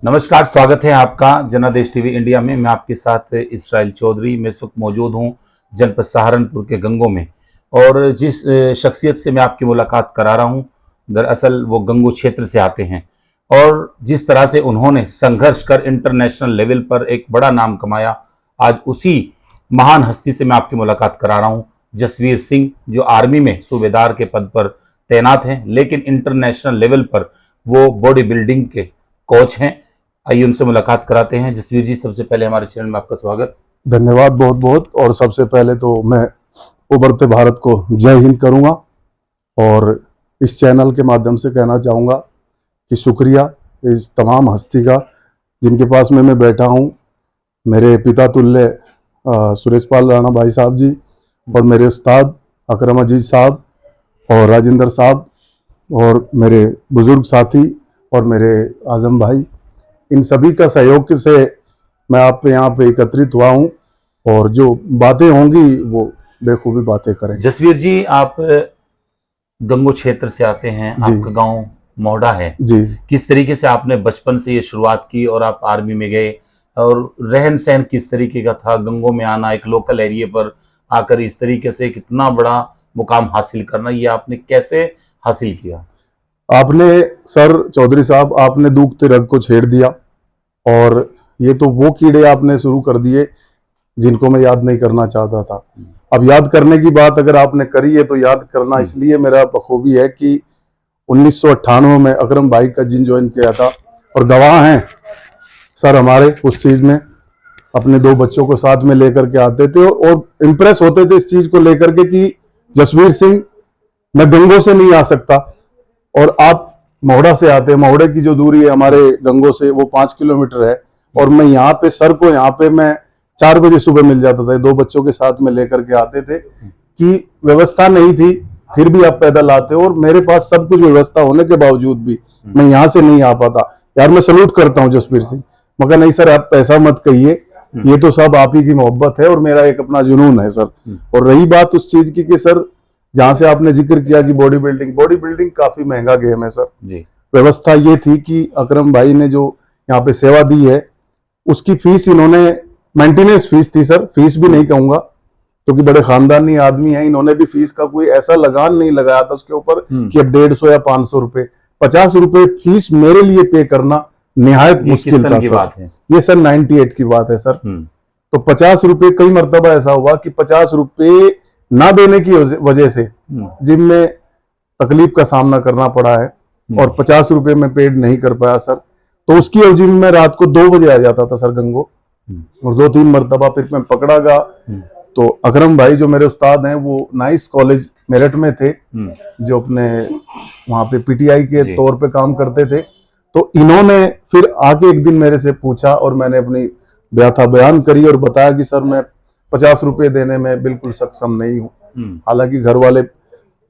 नमस्कार, स्वागत है आपका जनादेश टीवी इंडिया में। मैं आपके साथ इसराइल चौधरी। मैं इस वक्त मौजूद हूं जनपद सहारनपुर के गंगों में, और जिस शख्सियत से मैं आपकी मुलाकात करा रहा हूं, दरअसल वो गंगो क्षेत्र से आते हैं, और जिस तरह से उन्होंने संघर्ष कर इंटरनेशनल लेवल पर एक बड़ा नाम कमाया, आज उसी महान हस्ती से मैं आपकी मुलाकात करा रहा हूं। जसवीर सिंह, जो आर्मी में सूबेदार के पद पर तैनात हैं, लेकिन इंटरनेशनल लेवल पर वो बॉडी बिल्डिंग के कोच हैं। आइए उनसे मुलाकात कराते हैं। जसवीर जी, सबसे पहले हमारे चैनल में आपका स्वागत। धन्यवाद बहुत बहुत। और सबसे पहले तो मैं उभरते भारत को जय हिंद करूंगा, और इस चैनल के माध्यम से कहना चाहूँगा कि शुक्रिया इस तमाम हस्ती का जिनके पास मैं बैठा हूँ। मेरे पिता तुल्य सुरेश पाल राणा भाई साहब जी, और मेरे उस्ताद अकरम अजीज साहब और राजेंद्र साहब, और मेरे बुजुर्ग साथी और मेरे आजम भाई, इन सभी का सहयोग से मैं आप यहाँ पे एकत्रित हुआ हूँ, और जो बातें होंगी वो बेखूबी बातें करें। जसवीर जी, आप गंगो क्षेत्र से आते हैं, आपका गांव मोहडा है जी। किस तरीके से आपने बचपन से ये शुरुआत की और आप आर्मी में गए, और रहन सहन किस तरीके का था? गंगों में आना, एक लोकल एरिया पर आकर इस तरीके से कितना बड़ा मुकाम हासिल करना, ये आपने कैसे हासिल किया? आपने सर चौधरी साहब, आपने दूखते रग को छेड़ दिया, और ये तो वो कीड़े आपने शुरू कर दिए जिनको मैं याद नहीं करना चाहता था। अब याद करने की बात अगर आपने करी है तो याद करना इसलिए मेरा बखूबी है कि 1998 में अकरम भाई का जिन ज्वाइन किया था, और गवाह हैं सर हमारे उस चीज में। अपने 2 बच्चों को साथ में लेकर के आते थे, और इम्प्रेस होते थे इस चीज को लेकर के कि जसवीर सिंह, मैं गंगों से नहीं आ सकता और आप मोहडा से आते हैं। मोहडे की जो दूरी है हमारे गंगों से वो 5 किलोमीटर है, और मैं यहाँ पे सर को यहाँ पे मैं 4 बजे सुबह मिल जाता था। 2 बच्चों के साथ में लेकर के आते थे कि व्यवस्था नहीं थी, फिर भी आप पैदल आते हो, और मेरे पास सब कुछ व्यवस्था होने के बावजूद भी मैं यहाँ से नहीं आ पाता। यार मैं सल्यूट करता हूँ जसवीर सिंह, मगर नहीं सर आप पैसा मत कहिए, ये तो सब आप ही की मोहब्बत है और मेरा एक अपना जुनून है सर। और रही बात उस चीज की कि सर जहां से आपने जिक्र किया कि बॉडी बिल्डिंग काफी महंगा गेम है सर जी। व्यवस्था ये थी कि अकरम भाई ने जो यहाँ पे सेवा दी है उसकी फीस इन्होंने, मेंटेनेंस फीस थी सर, फीस भी नहीं कहूंगा क्योंकि बड़े खानदानी आदमी हैं, इन्होंने भी फीस का कोई ऐसा लगान नहीं लगाया था उसके ऊपर कि अब 150 या 500 रुपए, 50 रुपए फीस मेरे लिए पे करना निहायत मुश्किल था सर। ये सर 98 की बात है सर। तो 50 रुपए, कई मरतबा ऐसा हुआ कि 50 रुपए ना देने की वजह से जिम में तकलीफ का सामना करना पड़ा है, और 50 रुपए में पेड नहीं कर पाया सर। तो उसकी अवधि में मैं रात को 2 बजे आ जाता था सर गंगो, और 2-3 मरतबा फिर मैं पकड़ा गया। तो अकरम भाई जो मेरे उस्ताद हैं वो नाइस कॉलेज मेरठ में थे, जो अपने वहां पे पीटीआई के तौर पे काम करते थे। तो इन्होंने फिर आके एक दिन मेरे से पूछा, और मैंने अपनी व्यथा बयान करी और बताया कि सर मैं 50 रुपए देने में बिल्कुल सक्षम नहीं हूँ। हालांकि घर वाले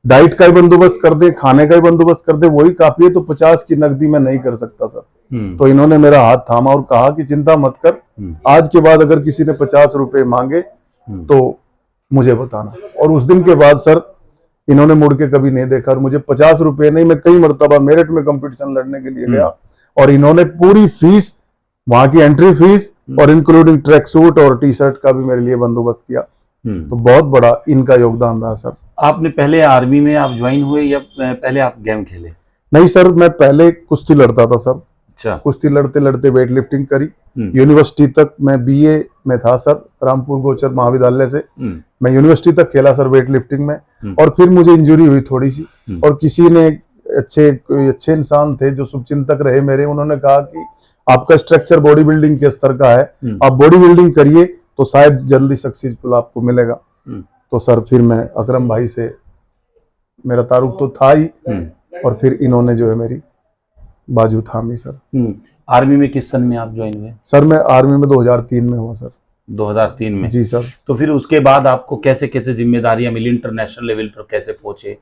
डाइट का ही बंदोबस्त कर दे, खाने का ही बंदोबस्त कर दे, वही काफी है, तो 50 की नकदी में नहीं कर सकता सर। तो इन्होंने मेरा हाथ थामा और कहा कि चिंता मत कर, आज के बाद अगर किसी ने 50 रुपए मांगे तो मुझे बताना। और उस दिन के बाद सर इन्होंने मुड़ के कभी नहीं देखा, और मुझे 50 रुपए नहीं, मैं कई मरतबा मेरठ में कंपटीशन लड़ने के लिए गया, और इन्होंने पूरी फीस, वहां की एंट्री फीस और इंक्लूडिंग ट्रैक सूट और टी शर्ट का भी मेरे लिए बंदोबस्त किया। तो बहुत बड़ा इनका योगदान रहा सर। आपने पहले आर्मी में आप ज्वाइन हुए या पहले आप गेम खेले? नहीं सर, मैं पहले कुश्ती लड़ता था सर। अच्छा। कुश्ती लड़ते लड़ते वेट लिफ्टिंग करी, यूनिवर्सिटी तक मैं बीए में था सर, रामपुर गोचर महाविद्यालय से मैं यूनिवर्सिटी तक खेला सर वेट लिफ्टिंग में। और फिर मुझे इंजरी हुई थोड़ी सी, और किसी ने अच्छे इंसान थे जो शुभचिंतक रहे मेरे, उन्होंने कहा कि आपका स्ट्रक्चर बॉडी बिल्डिंग के स्तर का है, आप बॉडी बिल्डिंग करिए तो शायद जल्दी सक्सेसफुल आपको मिलेगा। तो सर फिर मैं अकरम भाई से मेरा तारुफ तो था ही, और फिर इन्होंने जो है मेरी बाजू थामी सर। आर्मी में किस सन में आप ज्वाइन हुए? सर मैं आर्मी में 2003 में हुआ सर। 2003 में? जी सर। तो फिर उसके बाद आपको कैसे कैसे जिम्मेदारियां मिली, इंटरनेशनल लेवल पर कैसे पहुंचे?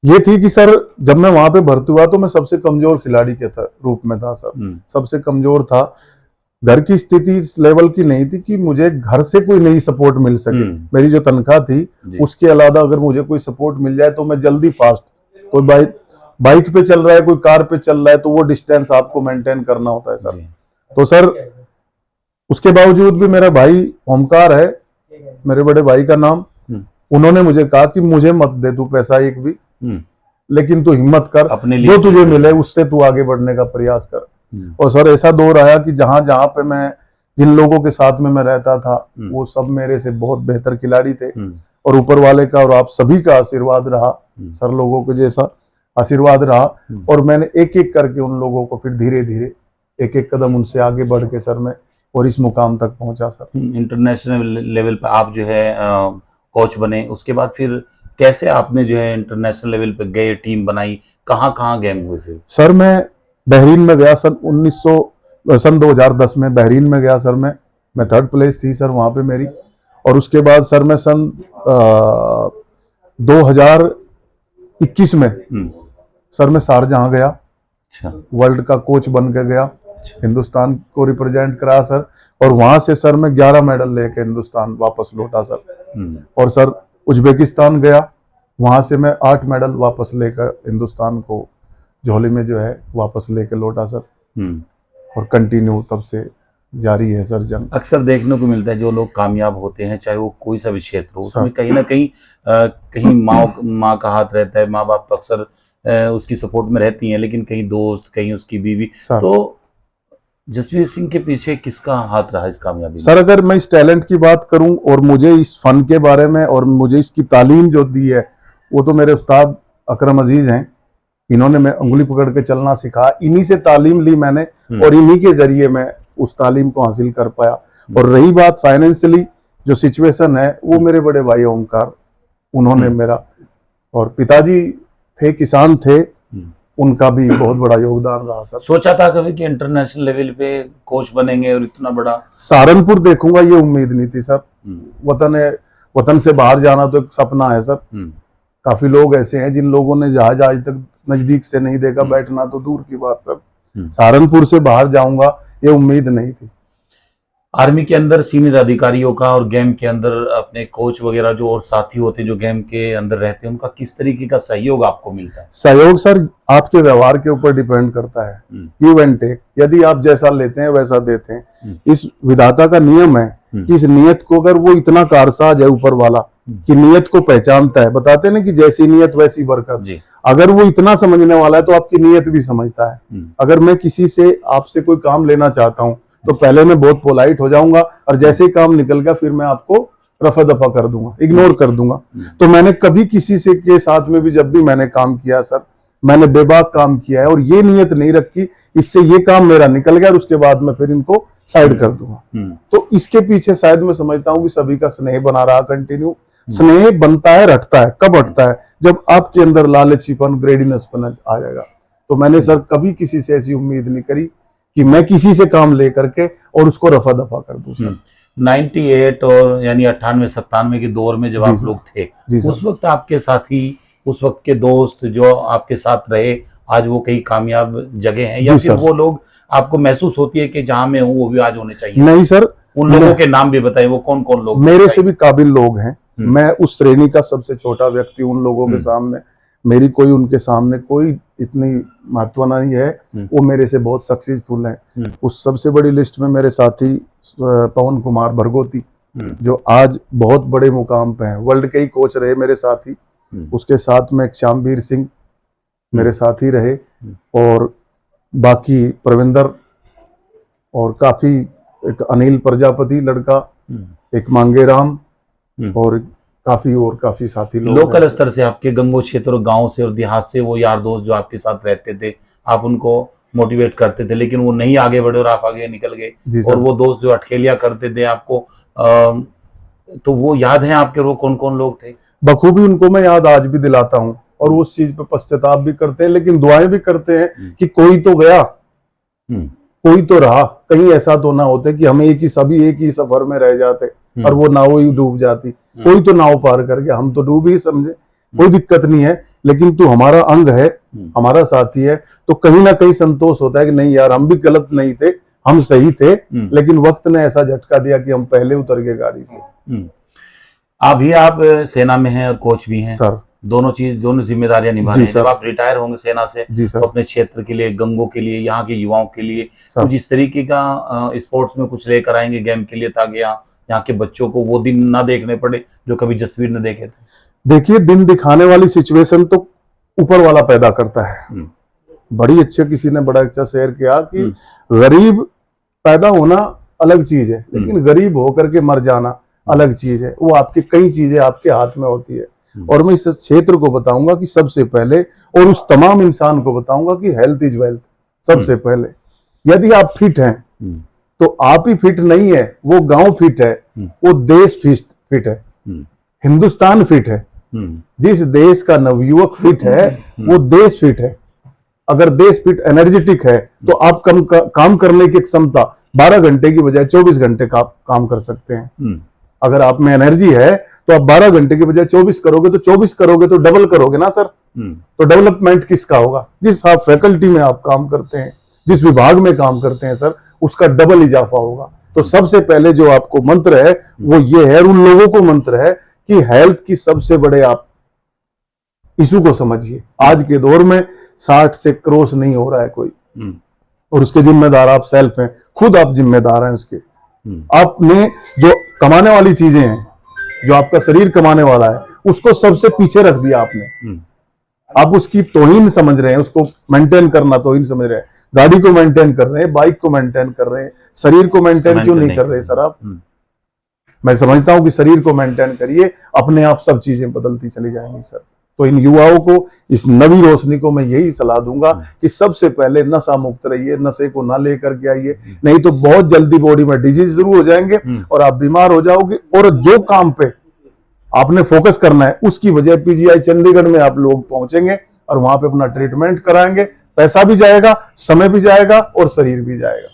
ये थी कि सर जब मैं वहां पे भर्ती हुआ तो मैं सबसे कमजोर खिलाड़ी के रूप में था सर। सबसे कमजोर था, घर की स्थिति इस लेवल की नहीं थी कि मुझे घर से कोई नई सपोर्ट मिल सके। मेरी जो तनख्वाह थी उसके अलावा अगर मुझे कोई सपोर्ट मिल जाए तो मैं जल्दी फास्ट, कोई बाइक पे चल रहा है, कोई कार पे चल रहा है, तो वो डिस्टेंस आपको मेंटेन करना होता है सर। जी। तो सर उसके बावजूद भी मेरा भाई ओमकार है, मेरे बड़े भाई का नाम, उन्होंने मुझे कहा कि मुझे मत दे तू पैसा एक भी, लेकिन तू हिम्मत कर, अपने लिए जो तुझे मिले उससे तू आगे बढ़ने का प्रयास कर। और सर ऐसा दौर आया कि जहां जहां पे मैं, जिन लोगों के साथ में मैं रहता था, वो सब मेरे से बहुत बेहतर खिलाड़ी थे, और ऊपर वाले का और आप सभी का आशीर्वाद रहा, सर लोगों को जैसा आशीर्वाद रहा, और मैंने एक एक करके उन लोगों को फिर धीरे धीरे एक एक कदम उनसे आगे बढ़ के सर मैं और इस मुकाम तक पहुंचा सर। इंटरनेशनल लेवल पर आप जो है कोच बने, उसके बाद फिर कैसे आपने जो है इंटरनेशनल लेवल पे गए, टीम बनाई, कहाँ गेम हुए थे? सर मैं बहरीन में गया सन 2010 में बहरीन में गया सर। मैं 3rd प्लेस थी सर वहां पे मेरी। और उसके बाद सर मैं सन 2021 में सर मैं शारजहां गया। अच्छा। वर्ल्ड का कोच बन के गया। अच्छा। हिंदुस्तान को रिप्रेजेंट करा सर, और वहां से सर मैं 11 मेडल लेके हिंदुस्तान वापस लौटा सर। और सर उज्बेकिस्तान गया, वहां से मैं 8 मेडल वापस लेकर हिंदुस्तान को झोली में जो है वापस लेके लौटा सर। और कंटिन्यू तब से जारी है सर जंग। अक्सर देखने को मिलता है जो लोग कामयाब होते हैं, चाहे वो कोई सा भी क्षेत्र हो, उसमें कहीं ना कहीं कहीं माँ का हाथ रहता है। माँ बाप तो अक्सर उसकी सपोर्ट में रहती हैं, लेकिन कहीं दोस्त, कहीं उसकी बीवी। तो जसवीर सिंह के पीछे किसका हाथ रहा इस कामयाबी में? सर अगर मैं इस टैलेंट की बात करूं और मुझे इस फन के बारे में और मुझे इसकी तालीम जो दी है, वो तो मेरे उस्ताद अकरम अजीज हैं। इन्होंने मैं उंगली पकड़ के चलना सिखाया, इन्हीं से तालीम ली मैंने, और इन्हीं के जरिए मैं उस तालीम को हासिल कर पाया। और रही बात फाइनेंशियली जो सिचुएशन है, वो मेरे बड़े भाई ओमकार, उन्होंने मेरा, और पिताजी थे, किसान थे, उनका भी बहुत बड़ा योगदान रहा सर। सोचा था कभी कि इंटरनेशनल लेवल पे कोच बनेंगे और इतना बड़ा सहारनपुर देखूंगा ये उम्मीद नहीं थी सर। वतन से बाहर जाना तो एक सपना है सर। काफी लोग ऐसे हैं जिन लोगों ने जहाज आज तक नजदीक से नहीं देखा, बैठना तो दूर की बात सर। सहारनपुर से बाहर जाऊंगा ये उम्मीद नहीं थी। आर्मी के अंदर सीनियर अधिकारियों का और गेम के अंदर अपने कोच वगैरह जो और साथी होते हैं जो गेम के अंदर रहते हैं, उनका किस तरीके का सहयोग आपको मिलता है? सहयोग सर आपके व्यवहार के ऊपर डिपेंड करता है, गिव एंड टेक। यदि आप जैसा लेते हैं वैसा देते हैं। इस विधाता का नियम है कि इस नियत को, अगर वो इतना कारसाज है ऊपर वाला कि नियत को पहचानता है, बताते हैं ना कि जैसी नियत वैसी बरकत। अगर वो इतना समझने वाला है तो आपकी नियत भी समझता है। अगर मैं किसी से, आपसे कोई काम लेना चाहता हूं, तो पहले मैं बहुत पोलाइट हो जाऊंगा, और जैसे ही काम निकल गया फिर मैं आपको रफा दफा कर दूंगा, इग्नोर कर दूंगा। तो मैंने कभी किसी से के साथ में भी जब भी मैंने काम किया सर, मैंने बेबाक काम किया है, और ये नियत नहीं रखी इससे ये काम मेरा निकल गया और उसके बाद मैं फिर इनको साइड कर दूंगा। तो इसके पीछे शायद मैं समझता हूँ कि सभी का स्नेह बना रहा कंटिन्यू। स्नेह बनता है, रटता है, कब हटता है? जब आपके अंदर लालचीपन, ग्रेडीनेसपन आ जाएगा। तो मैंने सर कभी किसी से ऐसी उम्मीद नहीं करी कि मैं किसी से काम ले करके और उसको रफा दफा कर दूं सर। 98 और यानी 98-97 के दौर में जब आप लोग थे, उस वक्त आपके साथी, उस वक्त के दोस्त जो आपके साथ रहे, आज वो कई कामयाब जगह हैं, या फिर वो लोग आपको महसूस होती है कि जहां मैं हूं वो भी आज होने चाहिए? नहीं सर, उन लोगों के नाम भी बताइए, वो कौन कौन लोग? मेरे से भी काबिल लोग हैं। मैं उस श्रेणी का सबसे छोटा व्यक्ति उन लोगों के सामने, मेरी कोई उनके सामने कोई इतनी महत्व नहीं है। वो मेरे से बहुत सक्सेसफुल हैं। उस सबसे बड़ी लिस्ट में मेरे साथी पवन कुमार भरगोती, जो आज बहुत बड़े मुकाम पे हैं, वर्ल्ड के ही कोच रहे मेरे साथी। उसके साथ में श्यामवीर सिंह मेरे साथी रहे, और बाकी प्रविंदर, और काफी एक अनिल प्रजापति लड़का, एक मांगेराम, और काफी साथी लोग। लोकल स्तर से आपके गंगो क्षेत्र और गांव से और देहात से वो यार दोस्त जो आपके साथ रहते थे, आप उनको मोटिवेट करते थे, लेकिन वो नहीं आगे बढ़े और आप आगे निकल गए, और वो दोस्त जो अटखेलिया करते थे आपको, तो वो याद है आपके? वो कौन कौन लोग थे? बखूबी उनको मैं याद आज भी दिलाता हूँ, और उस चीज पे पश्चाताप भी करते हैं, लेकिन दुआएं भी करते हैं कि कोई तो गया, कोई तो रहा, कहीं ऐसा तो ना होते कि हम सभी एक ही सफर में रह जाते और वो नाव ही डूब जाती। कोई तो नाव पार कर गया, हम तो डूब ही समझे, कोई दिक्कत नहीं है, लेकिन तू हमारा अंग है, हमारा साथी है, तो कहीं ना कहीं संतोष होता है कि नहीं यार, हम भी गलत नहीं थे, हम सही थे, लेकिन वक्त ने ऐसा झटका दिया कि हम पहले उतर गए गाड़ी से। अभी आप सेना में हैं और कोच भी हैं सर। दोनों चीज, दोनों जिम्मेदारियां निभा जी रहे हैं। सर। जब आप रिटायर होंगे सेना से जी तो सर। अपने क्षेत्र के लिए, गंगों के लिए, यहाँ के युवाओं के लिए सर कुछ इस तरीके का स्पोर्ट्स में कुछ लेकर आएंगे गेम के लिए, ताकि यहाँ के बच्चों को वो दिन ना देखने पड़े जो कभी जसवीर ने देखे थे। देखिए, दिन दिखाने वाली सिचुएशन तो ऊपर वाला पैदा करता है। बड़ी अच्छे किसी ने बड़ा अच्छा शेयर किया कि गरीब पैदा होना अलग चीज है, लेकिन गरीब होकर के मर जाना अलग चीज है। वो आपकी कई चीजें आपके हाथ में होती है। और मैं इस क्षेत्र को बताऊंगा कि सबसे पहले, और उस तमाम इंसान को बताऊंगा कि हेल्थ इज वेल्थ। सबसे पहले यदि आप फिट हैं तो आप ही फिट नहीं है, वो गांव फिट है, वो देश फिट है, हिंदुस्तान फिट है। जिस देश का नवयुवक फिट है वो देश फिट है। अगर देश फिट एनर्जेटिक है तो आप काम करने की क्षमता 12 घंटे की बजाय 24 घंटे का काम कर सकते हैं। अगर आप में एनर्जी है तो आप 12 घंटे की बजाय 24 करोगे, तो 24 करोगे तो डबल करोगे ना सर। तो डेवलपमेंट किसका होगा? जिस आप फैकल्टी में आप काम करते हैं, जिस विभाग में काम करते हैं सर, उसका डबल इजाफा होगा। तो सबसे पहले जो आपको मंत्र है वो ये है, उन लोगों को मंत्र है कि हेल्थ की सबसे बड़े आप इशू को समझिए। आज के दौर में 60 से क्रॉस नहीं हो रहा है कोई, और उसके जिम्मेदार आप सेल्फ हैं, खुद आप जिम्मेदार हैं उसके। आपने जो कमाने वाली चीजें हैं, जो आपका शरीर कमाने वाला है, उसको सबसे पीछे रख दिया आपने। आप उसकी तौहीन समझ रहे हैं, उसको मेंटेन करना तौहीन समझ रहे हैं। गाड़ी को मेंटेन कर रहे हैं, बाइक को मेंटेन कर रहे हैं, शरीर को मेंटेन क्यों नहीं कर रहे सर आप? मैं समझता हूं कि शरीर को मेंटेन करिए, अपने आप सब चीजें बदलती चली जाएंगी सर। तो इन युवाओं को, इस नवी रोशनी को मैं यही सलाह दूंगा कि सबसे पहले नशा मुक्त रहिए, नशे को ना लेकर के आइए, नहीं तो बहुत जल्दी बॉडी में डिजीज शुरू हो जाएंगे और आप बीमार हो जाओगे। और जो काम पे आपने फोकस करना है उसकी वजह पीजीआई चंडीगढ़ में आप लोग पहुंचेंगे और वहां पे अपना ट्रीटमेंट कराएंगे। पैसा भी जाएगा, समय भी जाएगा और शरीर भी जाएगा।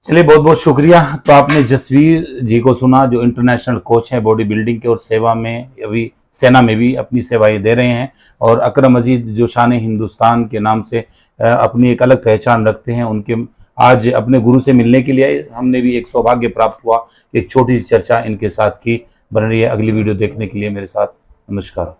चलिए, बहुत बहुत शुक्रिया। तो आपने जसवीर जी को सुना, जो इंटरनेशनल कोच हैं बॉडी बिल्डिंग के, और सेवा में अभी सेना में भी अपनी सेवाएं दे रहे हैं। और अकरम अजीज जो शान हिंदुस्तान के नाम से अपनी एक अलग पहचान रखते हैं, उनके आज अपने गुरु से मिलने के लिए हमने भी एक सौभाग्य प्राप्त हुआ। एक छोटी सी चर्चा इनके साथ की। बन रही है अगली वीडियो देखने के लिए मेरे साथ। नमस्कार।